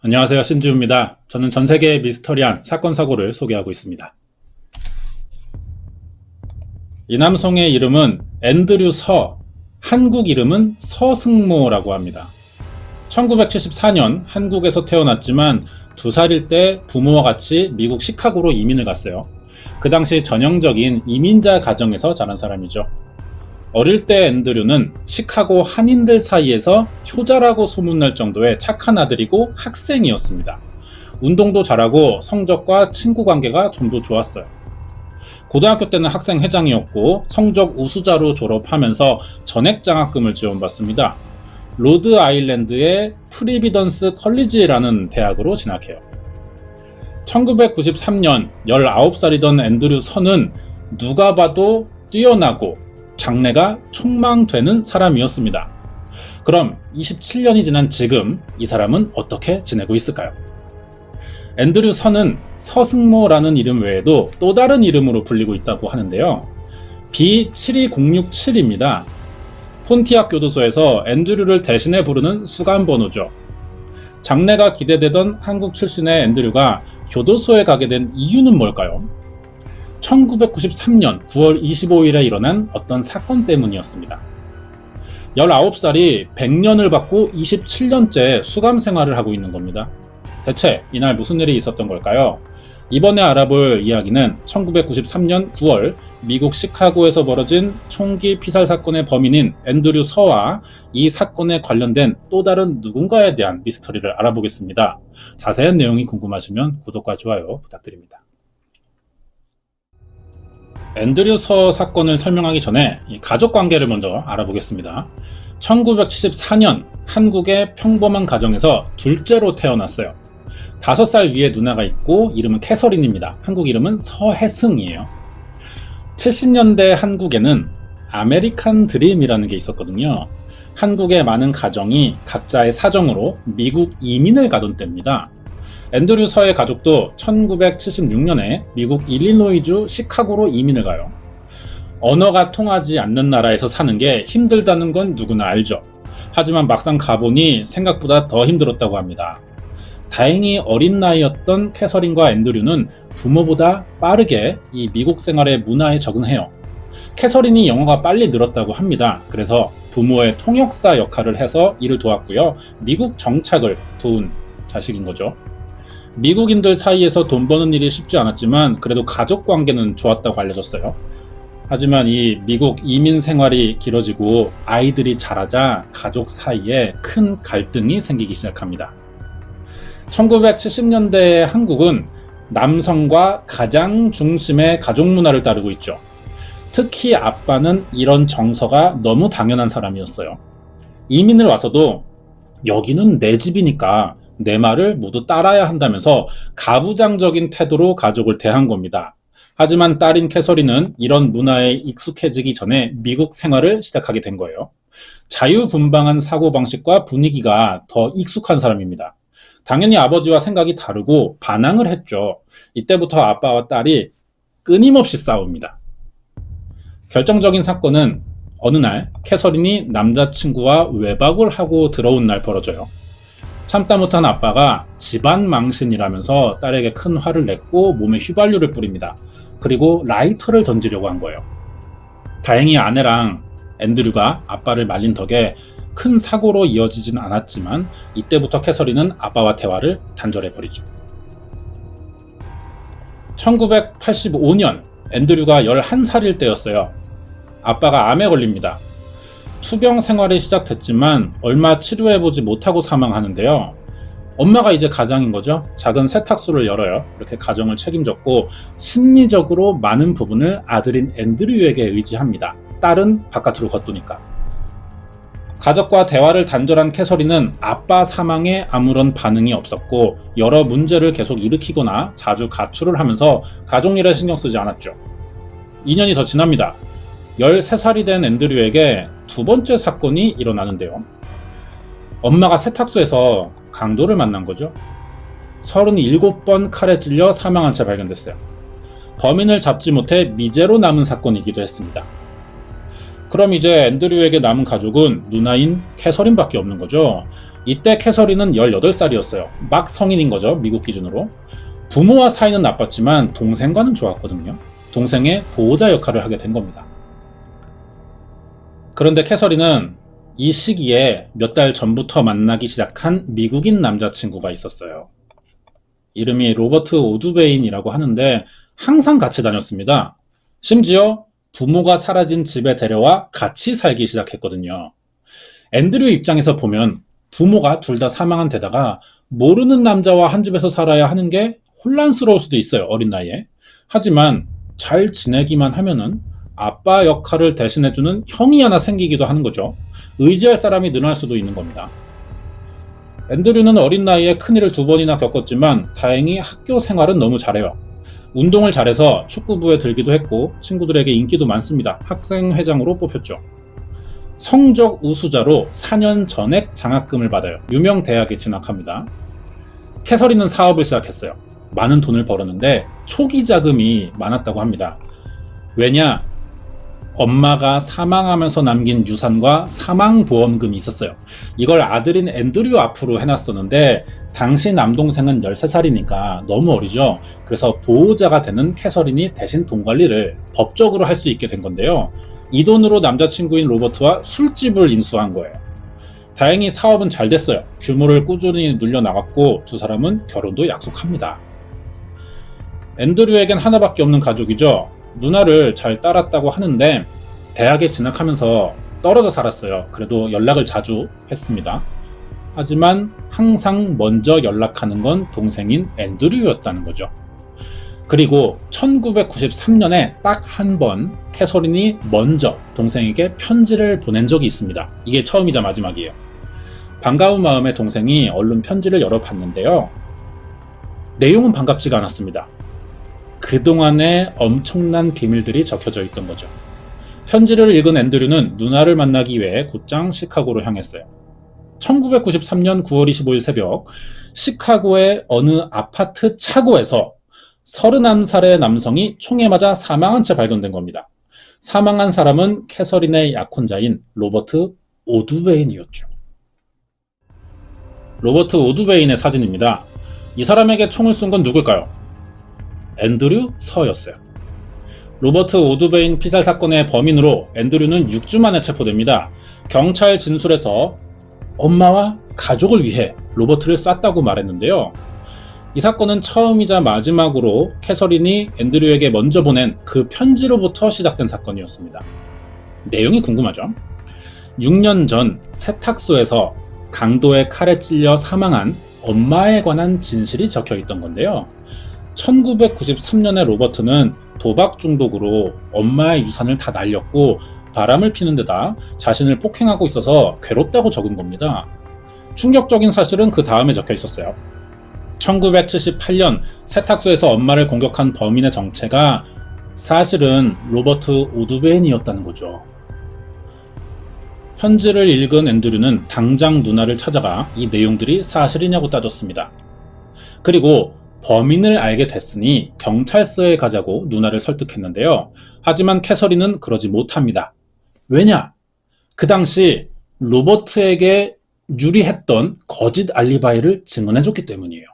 안녕하세요, 신지우입니다. 저는 전 세계의 미스터리한 사건 사고를 소개하고 있습니다. 이 남성의 이름은 앤드류 서, 한국 이름은 서승모라고 합니다. 1974년 한국에서 태어났지만 2살일 때 부모와 같이 미국 시카고로 이민을 갔어요. 그 당시 전형적인 이민자 가정에서 자란 사람이죠. 어릴 때 앤드류는 시카고 한인들 사이에서 효자라고 소문날 정도의 착한 아들이고 학생이었습니다. 운동도 잘하고 성적과 친구 관계가 좀 더 좋았어요. 고등학교 때는 학생 회장이었고 성적 우수자로 졸업하면서 전액 장학금을 지원받습니다. 로드 아일랜드의 프리비던스 컬리지라는 대학으로 진학해요. 1993년 19살이던 앤드류 서는 누가 봐도 뛰어나고 장래가 촉망되는 사람이었습니다. 그럼 27년이 지난 지금 이 사람은 어떻게 지내고 있을까요? 앤드류 서는 서승모라는 이름 외에도 또 다른 이름으로 불리고 있다고 하는데요. B72067입니다. 폰티악 교도소에서 앤드류를 대신해 부르는 수감번호죠. 장래가 기대되던 한국 출신의 앤드류가 교도소에 가게 된 이유는 뭘까요? 1993년 9월 25일에 일어난 어떤 사건 때문이었습니다. 19살이 100년을 받고 27년째 수감 생활을 하고 있는 겁니다. 대체 이날 무슨 일이 있었던 걸까요? 이번에 알아볼 이야기는 1993년 9월 미국 시카고에서 벌어진 총기 피살 사건의 범인인 앤드류 서와 이 사건에 관련된 또 다른 누군가에 대한 미스터리를 알아보겠습니다. 자세한 내용이 궁금하시면 구독과 좋아요 부탁드립니다. 앤드류 서 사건을 설명하기 전에 가족 관계를 먼저 알아보겠습니다. 1974년 한국의 평범한 가정에서 둘째로 태어났어요. 5살 위에 누나가 있고 이름은 캐서린입니다. 한국 이름은 서혜승이에요. 70년대 한국에는 아메리칸 드림이라는 게 있었거든요. 한국의 많은 가정이 각자의 사정으로 미국 이민을 가던 때입니다. 앤드류 서의 가족도 1976년에 미국 일리노이주 시카고로 이민을 가요. 언어가 통하지 않는 나라에서 사는 게 힘들다는 건 누구나 알죠. 하지만 막상 가보니 생각보다 더 힘들었다고 합니다. 다행히 어린 나이였던 캐서린과 앤드류는 부모보다 빠르게 이 미국 생활의 문화에 적응해요. 캐서린이 영어가 빨리 늘었다고 합니다. 그래서 부모의 통역사 역할을 해서 일을 도왔고요. 미국 정착을 도운 자식인 거죠. 미국인들 사이에서 돈 버는 일이 쉽지 않았지만 그래도 가족 관계는 좋았다고 알려졌어요. 하지만 이 미국 이민 생활이 길어지고 아이들이 자라자 가족 사이에 큰 갈등이 생기기 시작합니다. 1970년대의 한국은 남성과 가장 중심의 가족 문화를 따르고 있죠. 특히 아빠는 이런 정서가 너무 당연한 사람이었어요. 이민을 와서도 여기는 내 집이니까 내 말을 모두 따라야 한다면서 가부장적인 태도로 가족을 대한 겁니다. 하지만 딸인 캐서린은 이런 문화에 익숙해지기 전에 미국 생활을 시작하게 된 거예요. 자유분방한 사고방식과 분위기가 더 익숙한 사람입니다. 당연히 아버지와 생각이 다르고 반항을 했죠. 이때부터 아빠와 딸이 끊임없이 싸웁니다. 결정적인 사건은 어느 날 캐서린이 남자친구와 외박을 하고 들어온 날 벌어져요. 참다 못한 아빠가 집안 망신이라면서 딸에게 큰 화를 냈고 몸에 휘발유를 뿌립니다. 그리고 라이터를 던지려고 한 거예요. 다행히 아내랑 앤드류가 아빠를 말린 덕에 큰 사고로 이어지진 않았지만 이때부터 캐서린은 아빠와 대화를 단절해버리죠. 1985년 앤드류가 11살일 때였어요. 아빠가 암에 걸립니다. 투병 생활이 시작됐지만 얼마 치료해보지 못하고 사망하는데요. 엄마가 이제 가장인 거죠. 작은 세탁소를 열어요. 이렇게 가정을 책임졌고 심리적으로 많은 부분을 아들인 앤드류에게 의지합니다. 딸은 바깥으로 걷도니까. 가족과 대화를 단절한 캐서린은 아빠 사망에 아무런 반응이 없었고 여러 문제를 계속 일으키거나 자주 가출을 하면서 가족 일에 신경 쓰지 않았죠. 2년이 더 지납니다. 13살이 된 앤드류에게 두 번째 사건이 일어나는데요. 엄마가 세탁소에서 강도를 만난 거죠. 37번 칼에 찔려 사망한 채 발견됐어요. 범인을 잡지 못해 미제로 남은 사건이기도 했습니다. 그럼 이제 앤드류에게 남은 가족은 누나인 캐서린밖에 없는 거죠. 이때 캐서린은 18살이었어요. 막 성인인 거죠, 미국 기준으로. 부모와 사이는 나빴지만 동생과는 좋았거든요. 동생의 보호자 역할을 하게 된 겁니다. 그런데 캐서린은 이 시기에 몇 달 전부터 만나기 시작한 미국인 남자친구가 있었어요. 이름이 로버트 오두베인이라고 하는데 항상 같이 다녔습니다. 심지어 부모가 사라진 집에 데려와 같이 살기 시작했거든요. 앤드류 입장에서 보면 부모가 둘 다 사망한 데다가 모르는 남자와 한 집에서 살아야 하는 게 혼란스러울 수도 있어요, 어린 나이에. 하지만 잘 지내기만 하면은 아빠 역할을 대신해주는 형이 하나 생기기도 하는 거죠. 의지할 사람이 늘어날 수도 있는 겁니다. 앤드류는 어린 나이에 큰일을 2번이나 겪었지만 다행히 학교 생활은 너무 잘해요. 운동을 잘해서 축구부에 들기도 했고 친구들에게 인기도 많습니다. 학생회장으로 뽑혔죠. 성적 우수자로 4년 전액 장학금을 받아요. 유명 대학에 진학합니다. 캐서린은 사업을 시작했어요. 많은 돈을 벌었는데 초기 자금이 많았다고 합니다. 왜냐? 엄마가 사망하면서 남긴 유산과 사망보험금이 있었어요. 이걸 아들인 앤드류 앞으로 해놨었는데 당시 남동생은 13살이니까 너무 어리죠. 그래서 보호자가 되는 캐서린이 대신 돈 관리를 법적으로 할 수 있게 된 건데요. 이 돈으로 남자친구인 로버트와 술집을 인수한 거예요. 다행히 사업은 잘 됐어요. 규모를 꾸준히 늘려나갔고 두 사람은 결혼도 약속합니다. 앤드류에겐 하나밖에 없는 가족이죠. 누나를 잘 따랐다고 하는데 대학에 진학하면서 떨어져 살았어요. 그래도 연락을 자주 했습니다. 하지만 항상 먼저 연락하는 건 동생인 앤드류였다는 거죠. 그리고 1993년에 딱 한 번 캐서린이 먼저 동생에게 편지를 보낸 적이 있습니다. 이게 처음이자 마지막이에요. 반가운 마음에 동생이 얼른 편지를 열어봤는데요. 내용은 반갑지가 않았습니다. 그동안의 엄청난 비밀들이 적혀져 있던 거죠. 편지를 읽은 앤드류는 누나를 만나기 위해 곧장 시카고로 향했어요. 1993년 9월 25일 새벽 시카고의 어느 아파트 차고에서 31살의 남성이 총에 맞아 사망한 채 발견된 겁니다. 사망한 사람은 캐서린의 약혼자인 로버트 오두베인이었죠. 로버트 오두베인의 사진입니다. 이 사람에게 총을 쏜 건 누굴까요? 앤드류 서였어요. 로버트 오두베인 피살 사건의 범인으로 앤드류는 6주 만에 체포됩니다. 경찰 진술에서 엄마와 가족을 위해 로버트를 쐈다고 말했는데요. 이 사건은 처음이자 마지막으로 캐서린이 앤드류에게 먼저 보낸 그 편지로부터 시작된 사건이었습니다. 내용이 궁금하죠? 6년 전 세탁소에서 강도의 칼에 찔려 사망한 엄마에 관한 진실이 적혀 있던 건데요. 1993년에 로버트는 도박 중독으로 엄마의 유산을 다 날렸고 바람을 피는 데다 자신을 폭행하고 있어서 괴롭다고 적은 겁니다. 충격적인 사실은 그 다음에 적혀 있었어요. 1978년 세탁소에서 엄마를 공격한 범인의 정체가 사실은 로버트 오두베인이었다는 거죠. 편지를 읽은 앤드류는 당장 누나를 찾아가 이 내용들이 사실이냐고 따졌습니다. 그리고 범인을 알게 됐으니 경찰서에 가자고 누나를 설득했는데요. 하지만 캐서린은 그러지 못합니다. 왜냐? 그 당시 로버트에게 유리했던 거짓 알리바이를 증언해줬기 때문이에요.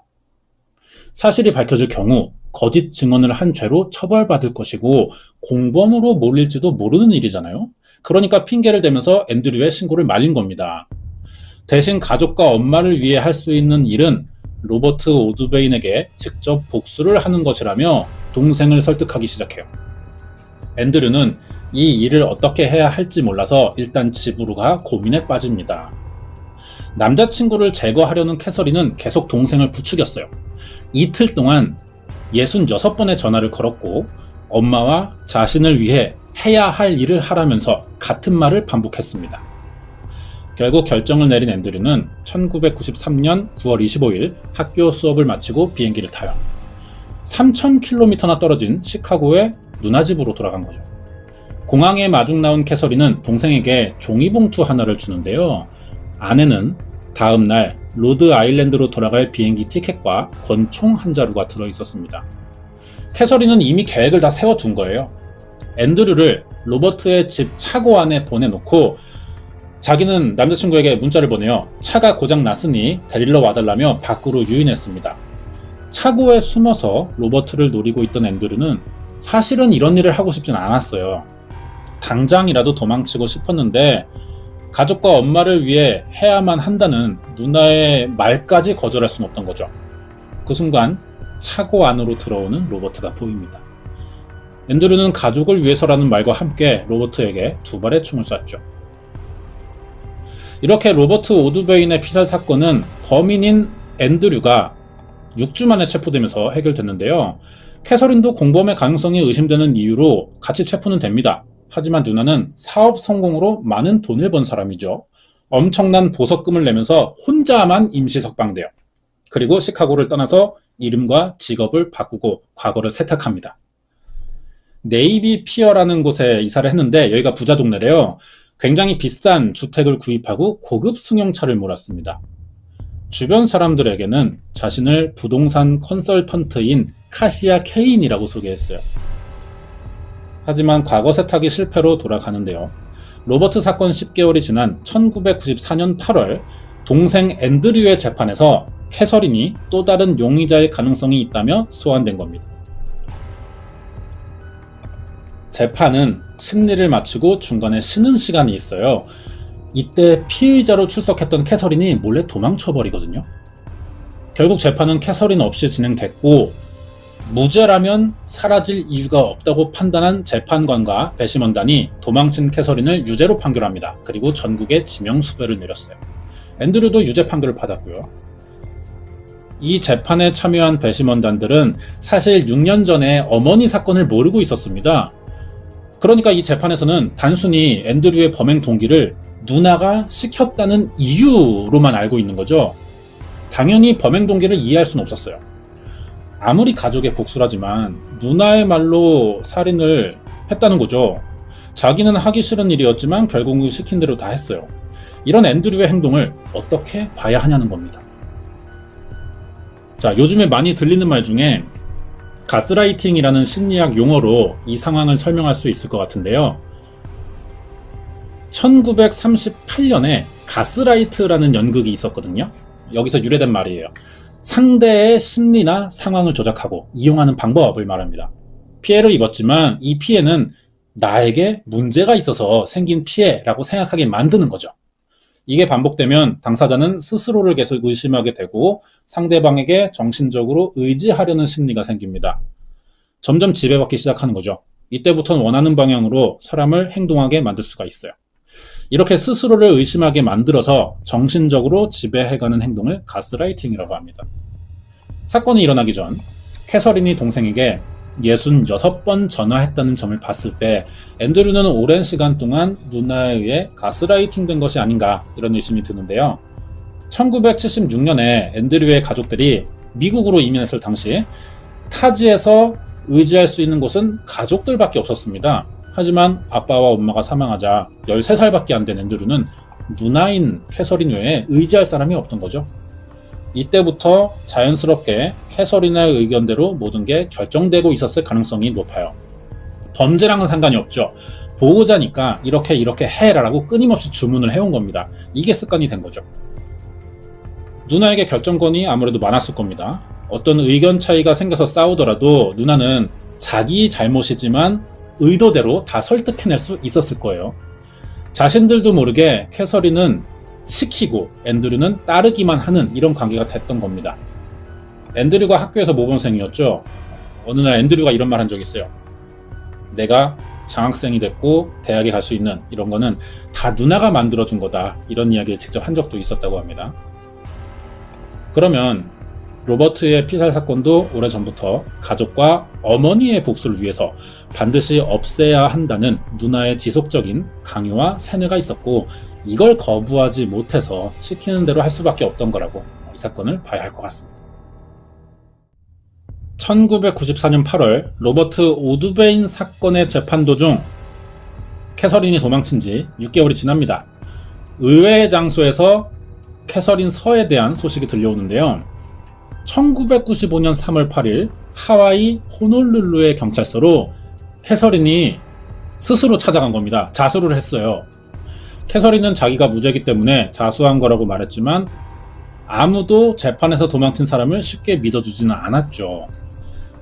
사실이 밝혀질 경우 거짓 증언을 한 죄로 처벌받을 것이고 공범으로 몰릴지도 모르는 일이잖아요. 그러니까 핑계를 대면서 앤드류의 신고를 말린 겁니다. 대신 가족과 엄마를 위해 할 수 있는 일은 로버트 오두베인에게 직접 복수를 하는 것이라며 동생을 설득하기 시작해요. 앤드류는 이 일을 어떻게 해야 할지 몰라서 일단 집으로 가 고민에 빠집니다. 남자친구를 제거하려는 캐서린은 계속 동생을 부추겼어요. 이틀 동안 66번의 전화를 걸었고 엄마와 자신을 위해 해야 할 일을 하라면서 같은 말을 반복했습니다. 결국 결정을 내린 앤드류는 1993년 9월 25일 학교 수업을 마치고 비행기를 타요. 3000km나 떨어진 시카고의 누나 집으로 돌아간 거죠. 공항에 마중 나온 캐서린은 동생에게 종이봉투 하나를 주는데요. 안에는 다음 날 로드 아일랜드로 돌아갈 비행기 티켓과 권총 한 자루가 들어있었습니다. 캐서린은 이미 계획을 다 세워둔 거예요. 앤드류를 로버트의 집 차고 안에 보내놓고 자기는 남자친구에게 문자를 보내요. 차가 고장 났으니 데리러 와달라며 밖으로 유인했습니다. 차고에 숨어서 로버트를 노리고 있던 앤드류는 사실은 이런 일을 하고 싶진 않았어요. 당장이라도 도망치고 싶었는데 가족과 엄마를 위해 해야만 한다는 누나의 말까지 거절할 수는 없던 거죠. 그 순간 차고 안으로 들어오는 로버트가 보입니다. 앤드류는 가족을 위해서라는 말과 함께 로버트에게 2발의 총을 쐈죠. 이렇게 로버트 오드베인의 피살 사건은 범인인 앤드류가 6주 만에 체포되면서 해결됐는데요. 캐서린도 공범의 가능성이 의심되는 이유로 같이 체포는 됩니다. 하지만 누나는 사업 성공으로 많은 돈을 번 사람이죠. 엄청난 보석금을 내면서 혼자만 임시 석방돼요. 그리고 시카고를 떠나서 이름과 직업을 바꾸고 과거를 세탁합니다. 네이비 피어라는 곳에 이사를 했는데 여기가 부자 동네래요. 굉장히 비싼 주택을 구입하고 고급 승용차를 몰았습니다. 주변 사람들에게는 자신을 부동산 컨설턴트인 카시아 케인이라고 소개했어요. 하지만 과거 세탁이 실패로 돌아가는데요. 로버트 사건 10개월이 지난 1994년 8월 동생 앤드류의 재판에서 캐서린이 또 다른 용의자일 가능성이 있다며 소환된 겁니다. 재판은 심리를 마치고 중간에 쉬는 시간이 있어요. 이때 피의자로 출석했던 캐서린이 몰래 도망쳐버리거든요. 결국 재판은 캐서린 없이 진행됐고 무죄라면 사라질 이유가 없다고 판단한 재판관과 배심원단이 도망친 캐서린을 유죄로 판결합니다. 그리고 전국에 지명수배를 내렸어요. 앤드류도 유죄 판결을 받았고요. 이 재판에 참여한 배심원단들은 사실 6년 전에 어머니 사건을 모르고 있었습니다. 그러니까 이 재판에서는 단순히 앤드류의 범행 동기를 누나가 시켰다는 이유로만 알고 있는 거죠. 당연히 범행 동기를 이해할 수는 없었어요. 아무리 가족의 복수라지만 누나의 말로 살인을 했다는 거죠. 자기는 하기 싫은 일이었지만 결국은 시킨 대로 다 했어요. 이런 앤드류의 행동을 어떻게 봐야 하냐는 겁니다. 자, 요즘에 많이 들리는 말 중에 가스라이팅이라는 심리학 용어로 이 상황을 설명할 수 있을 것 같은데요. 1938년에 가스라이트라는 연극이 있었거든요. 여기서 유래된 말이에요. 상대의 심리나 상황을 조작하고 이용하는 방법을 말합니다. 피해를 입었지만 이 피해는 나에게 문제가 있어서 생긴 피해라고 생각하게 만드는 거죠. 이게 반복되면 당사자는 스스로를 계속 의심하게 되고 상대방에게 정신적으로 의지하려는 심리가 생깁니다. 점점 지배받기 시작하는 거죠. 이때부터는 원하는 방향으로 사람을 행동하게 만들 수가 있어요. 이렇게 스스로를 의심하게 만들어서 정신적으로 지배해가는 행동을 가스라이팅이라고 합니다. 사건이 일어나기 전 캐서린이 동생에게 66번 전화했다는 점을 봤을 때 앤드류는 오랜 시간 동안 누나에 의해 가스라이팅 된 것이 아닌가 이런 의심이 드는데요. 1976년에 앤드류의 가족들이 미국으로 이민했을 당시 타지에서 의지할 수 있는 곳은 가족들밖에 없었습니다. 하지만 아빠와 엄마가 사망하자 13살밖에 안 된 앤드류는 누나인 캐서린 외에 의지할 사람이 없던 거죠. 이때부터 자연스럽게 캐서린의 의견대로 모든 게 결정되고 있었을 가능성이 높아요. 범죄랑은 상관이 없죠. 보호자니까 이렇게 해라라고 끊임없이 주문을 해온 겁니다. 이게 습관이 된 거죠. 누나에게 결정권이 아무래도 많았을 겁니다. 어떤 의견 차이가 생겨서 싸우더라도 누나는 자기 잘못이지만 의도대로 다 설득해낼 수 있었을 거예요. 자신들도 모르게 캐서린은 시키고 앤드류는 따르기만 하는 이런 관계가 됐던 겁니다. 앤드류가 학교에서 모범생이었죠. 어느 날 앤드류가 이런 말 한 적이 있어요. 내가 장학생이 됐고 대학에 갈 수 있는 이런 거는 다 누나가 만들어준 거다. 이런 이야기를 직접 한 적도 있었다고 합니다. 그러면 로버트의 피살 사건도 오래전부터 가족과 어머니의 복수를 위해서 반드시 없애야 한다는 누나의 지속적인 강요와 세뇌가 있었고 이걸 거부하지 못해서 시키는 대로 할 수밖에 없던 거라고 이 사건을 봐야 할 것 같습니다. 1994년 8월 로버트 오드베인 사건의 재판 도중 캐서린이 도망친 지 6개월이 지납니다. 의외의 장소에서 캐서린 서에 대한 소식이 들려오는데요. 1995년 3월 8일 하와이 호놀룰루의 경찰서로 캐서린이 스스로 찾아간 겁니다. 자수를 했어요. 캐서린은 자기가 무죄이기 때문에 자수한 거라고 말했지만 아무도 재판에서 도망친 사람을 쉽게 믿어주지는 않았죠.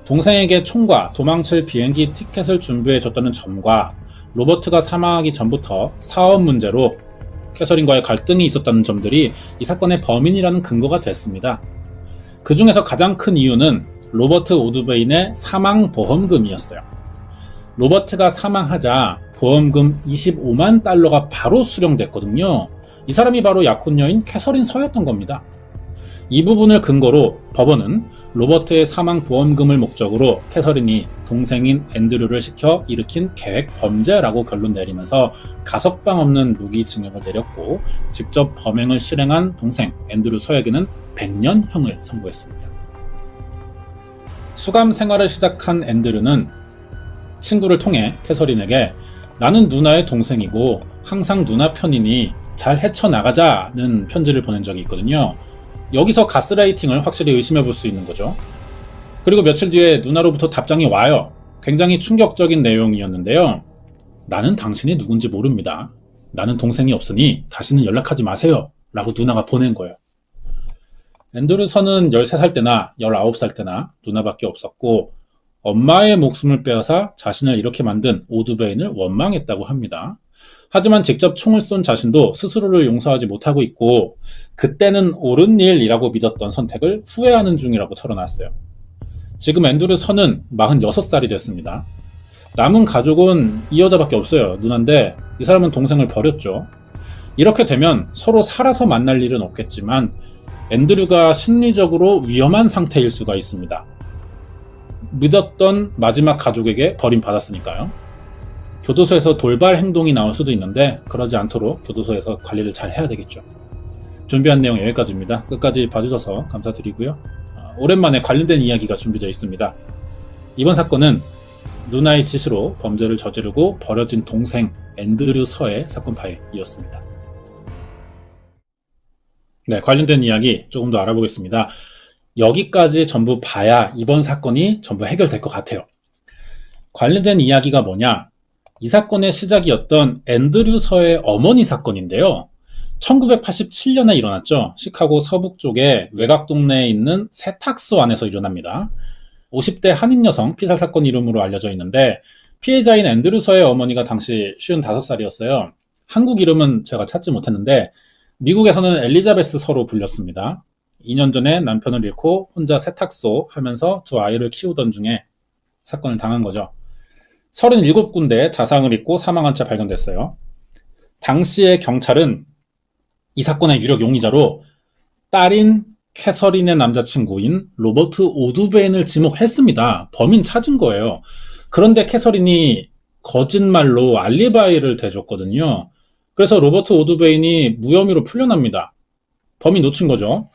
동생에게 총과 도망칠 비행기 티켓을 준비해줬다는 점과 로버트가 사망하기 전부터 사업 문제로 캐서린과의 갈등이 있었다는 점들이 이 사건의 범인이라는 근거가 됐습니다. 그 중에서 가장 큰 이유는 로버트 오두베인의 사망보험금이었어요. 로버트가 사망하자 보험금 25만 달러가 바로 수령됐거든요. 이 사람이 바로 약혼녀인 캐서린 서였던 겁니다. 이 부분을 근거로 법원은 로버트의 사망보험금을 목적으로 캐서린이 동생인 앤드류를 시켜 일으킨 계획 범죄라고 결론 내리면서 가석방 없는 무기징역을 내렸고 직접 범행을 실행한 동생 앤드류 서에게는 100년형을 선고했습니다. 수감 생활을 시작한 앤드류는 친구를 통해 캐서린에게 나는 누나의 동생이고 항상 누나 편이니 잘 헤쳐나가자는 편지를 보낸 적이 있거든요. 여기서 가스라이팅을 확실히 의심해 볼 수 있는 거죠. 그리고 며칠 뒤에 누나로부터 답장이 와요. 굉장히 충격적인 내용이었는데요. 나는 당신이 누군지 모릅니다. 나는 동생이 없으니 다시는 연락하지 마세요. 라고 누나가 보낸 거예요. 앤드류 선은 13살 때나 19살 때나 누나밖에 없었고 엄마의 목숨을 빼앗아 자신을 이렇게 만든 오두베인을 원망했다고 합니다. 하지만 직접 총을 쏜 자신도 스스로를 용서하지 못하고 있고 그때는 옳은 일이라고 믿었던 선택을 후회하는 중이라고 털어놨어요. 지금 앤드류 선은 46살이 됐습니다. 남은 가족은 이 여자밖에 없어요. 누나인데 이 사람은 동생을 버렸죠. 이렇게 되면 서로 살아서 만날 일은 없겠지만 앤드류가 심리적으로 위험한 상태일 수가 있습니다. 믿었던 마지막 가족에게 버림받았으니까요. 교도소에서 돌발 행동이 나올 수도 있는데 그러지 않도록 교도소에서 관리를 잘 해야 되겠죠. 준비한 내용 여기까지입니다. 끝까지 봐주셔서 감사드리고요. 오랜만에 관련된 이야기가 준비되어 있습니다. 이번 사건은 누나의 지시로 범죄를 저지르고 버려진 동생 앤드류 서의 사건 파일이었습니다. 네, 관련된 이야기 조금 더 알아보겠습니다. 여기까지 전부 봐야 이번 사건이 전부 해결될 것 같아요. 관련된 이야기가 뭐냐? 이 사건의 시작이었던 앤드류 서의 어머니 사건인데요. 1987년에 일어났죠. 시카고 서북 쪽의 외곽 동네에 있는 세탁소 안에서 일어납니다. 50대 한인 여성 피살 사건 이름으로 알려져 있는데 피해자인 앤드류 서의 어머니가 당시 55살이었어요. 한국 이름은 제가 찾지 못했는데 미국에서는 엘리자베스 서로 불렸습니다. 2년 전에 남편을 잃고 혼자 세탁소 하면서 두 아이를 키우던 중에 사건을 당한 거죠. 37군데의 자상을 입고 사망한 채 발견됐어요. 당시에 경찰은 이 사건의 유력 용의자로 딸인 캐서린의 남자친구인 로버트 오두베인을 지목했습니다. 범인 찾은 거예요. 그런데 캐서린이 거짓말로 알리바이를 대줬거든요. 그래서 로버트 오두베인이 무혐의로 풀려납니다. 범인 놓친 거죠.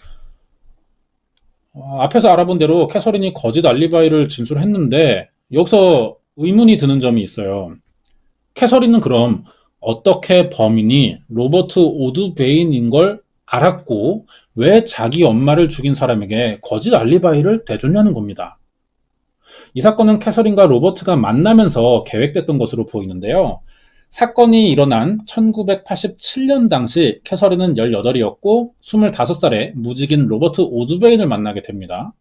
앞에서 알아본 대로 캐서린이 거짓 알리바이를 진술했는데 여기서 의문이 드는 점이 있어요. 캐서린은 그럼 어떻게 범인이 로버트 오두베인인 걸 알았고 왜 자기 엄마를 죽인 사람에게 거짓 알리바이를 대줬냐는 겁니다. 이 사건은 캐서린과 로버트가 만나면서 계획됐던 것으로 보이는데요. 사건이 일어난 1987년 당시 캐서린은 18이었고 25살에 무직인 로버트 오두베인을 만나게 됩니다.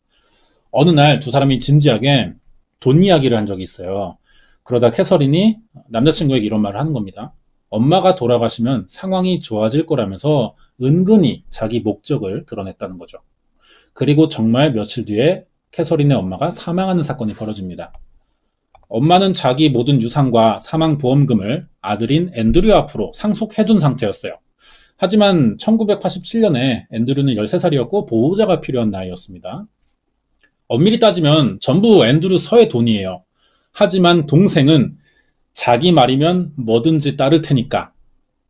어느 날 두 사람이 진지하게 돈 이야기를 한 적이 있어요. 그러다 캐서린이 남자친구에게 이런 말을 하는 겁니다. 엄마가 돌아가시면 상황이 좋아질 거라면서 은근히 자기 목적을 드러냈다는 거죠. 그리고 정말 며칠 뒤에 캐서린의 엄마가 사망하는 사건이 벌어집니다. 엄마는 자기 모든 유산과 사망보험금을 아들인 앤드류 앞으로 상속해둔 상태였어요. 하지만 1987년에 앤드류는 13살이었고 보호자가 필요한 나이였습니다. 엄밀히 따지면 전부 앤드류 서의 돈이에요. 하지만 동생은 자기 말이면 뭐든지 따를 테니까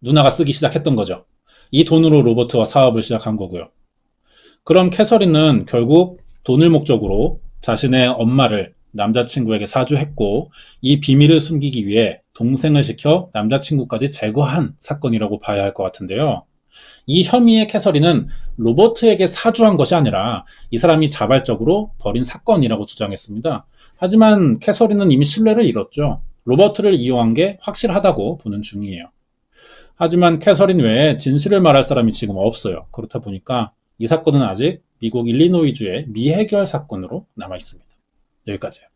누나가 쓰기 시작했던 거죠. 이 돈으로 로버트와 사업을 시작한 거고요. 그럼 캐서린은 결국 돈을 목적으로 자신의 엄마를 남자친구에게 사주했고 이 비밀을 숨기기 위해 동생을 시켜 남자친구까지 제거한 사건이라고 봐야 할 것 같은데요. 이 혐의의 캐서린은 로버트에게 사주한 것이 아니라 이 사람이 자발적으로 벌인 사건이라고 주장했습니다. 하지만 캐서린은 이미 신뢰를 잃었죠. 로버트를 이용한 게 확실하다고 보는 중이에요. 하지만 캐서린 외에 진실을 말할 사람이 지금 없어요. 그렇다 보니까 이 사건은 아직 미국 일리노이주의 미해결 사건으로 남아 있습니다. 여기까지요.